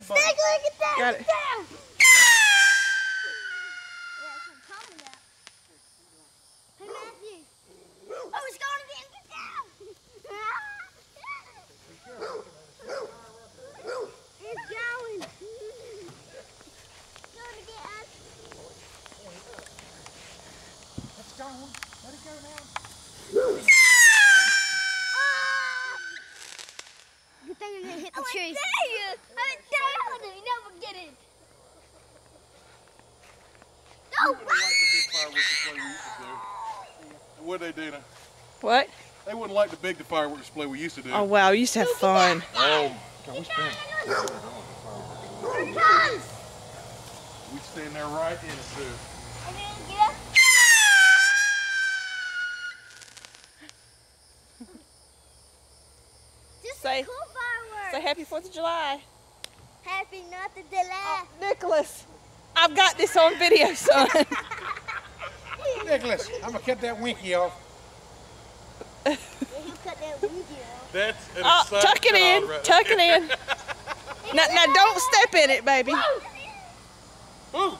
Snake, look at that! Got it. Hey, Matthew. Oh, it's going again. Get down! It's going. Going again. It's gone. Let it go now. Good thing I didn't hit the tree. I'm down. You never get it. No! What'd they do now? What? They wouldn't like the big fireworks display we used to do. Oh wow, we used to have fun. Oh, Here it comes! we stand there right in it too. And then get up. This Say- is cool fireworks. Say happy 4th of July. Happy not the delay. Nicholas, I've got this on video, son. Nicholas, I'm gonna cut that winky off. Yeah, he'll cut that winky off. That's an Oh, exciting tuck it in, child right tuck it in. Now don't step in it, baby. Ooh.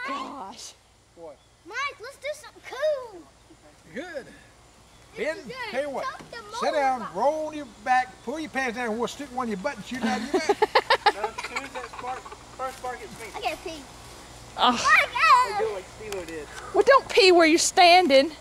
Gosh. What? Mike, let's do something cool. Good. Ben, Good. tell you what, Something sit more. down, roll on your back, pull your pants down, and we'll stick one of your buttons shooting out of your back. As soon as that first spark hits me, I gotta pee. Oh. Mike, do like Steve did. Well, don't pee where you're standing.